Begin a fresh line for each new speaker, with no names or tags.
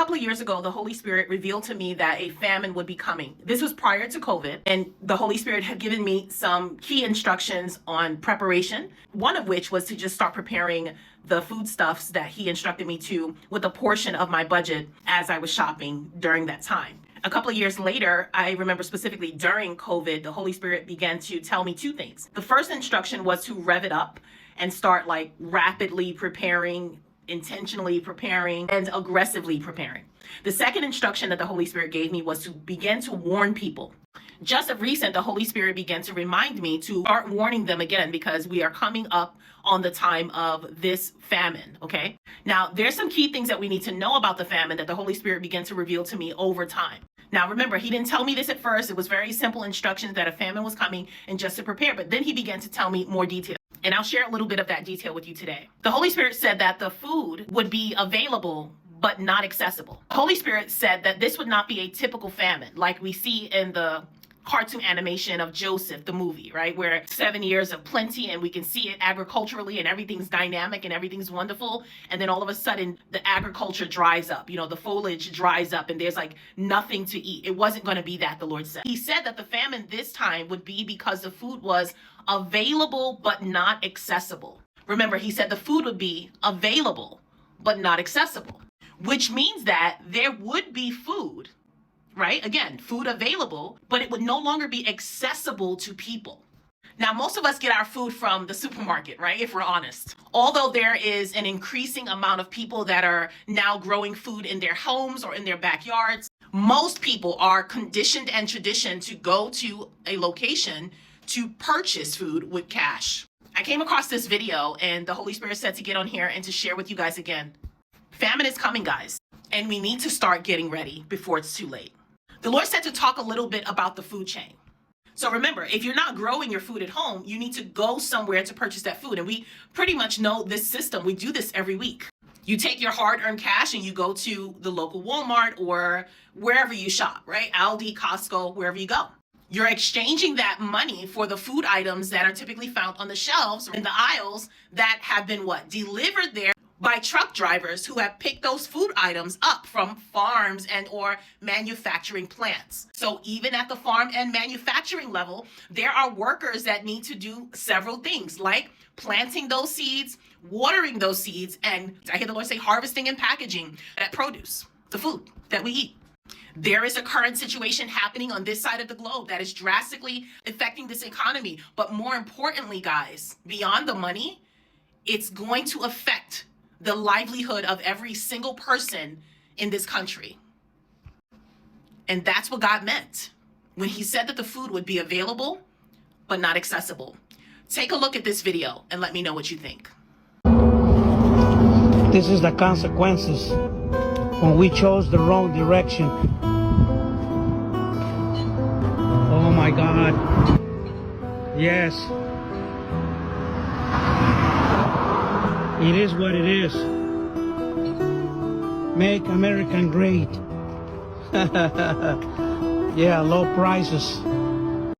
couple of years ago, the Holy Spirit revealed to me that a famine would be coming. This was prior to COVID, and the Holy Spirit had given me some key instructions on preparation, one of which was to just start preparing the foodstuffs that he instructed me to with a portion of my budget as I was shopping during that time. A couple of years later, I remember specifically during COVID, the Holy Spirit began to tell me two things. The first instruction was to rev it up and start like rapidly preparing, intentionally preparing, and aggressively preparing. The second instruction that the Holy Spirit gave me was to begin to warn people. Just of recent, the Holy Spirit began to remind me to start warning them again because we are coming up on the time of this famine, okay? Now, there's some key things that we need to know about the famine that the Holy Spirit began to reveal to me over time. Now, remember, he didn't tell me this at first. It was very simple instructions that a famine was coming and just to prepare, but then he began to tell me more detail. And I'll share a little bit of that detail with you today. The Holy Spirit said that the food would be available but not accessible. The Holy Spirit said that this would not be a typical famine like we see in the cartoon animation of Joseph, the movie, right? Where 7 years of plenty and we can see it agriculturally and everything's dynamic and everything's wonderful. And then all of a sudden the agriculture dries up, the foliage dries up and there's like nothing to eat. It wasn't going to be that, the Lord said. He said that the famine this time would be because the food was available but not accessible. Remember, he said the food would be available but not accessible, which means that there would be food, right? Again, food available, but it would no longer be accessible to people. Now, most of us get our food from the supermarket, right? If we're honest. Although there is an increasing amount of people that are now growing food in their homes or in their backyards, most people are conditioned and traditioned to go to a location to purchase food with cash. I came across this video and the Holy Spirit said to get on here and to share with you guys again. Famine is coming, guys, and we need to start getting ready before it's too late. The Lord said to talk a little bit about the food chain. So remember, if you're not growing your food at home, you need to go somewhere to purchase that food. And we pretty much know this system. We do this every week. You take your hard-earned cash and you go to the local Walmart or wherever you shop, right? Aldi, Costco, wherever you go. You're exchanging that money for the food items that are typically found on the shelves in the aisles that have been delivered there by truck drivers who have picked those food items up from farms and or manufacturing plants. So even at the farm and manufacturing level, there are workers that need to do several things like planting those seeds, watering those seeds, and I hear the Lord say harvesting and packaging that produce, the food that we eat. There is a current situation happening on this side of the globe that is drastically affecting this economy. But more importantly, guys, beyond the money, it's going to affect the livelihood of every single person in this country. And that's what God meant when he said that the food would be available, but not accessible. Take a look at this video and let me know what you think.
This is the consequences when we chose the wrong direction. Oh my God. Yes. It is what it is. Make America great. Yeah, low prices.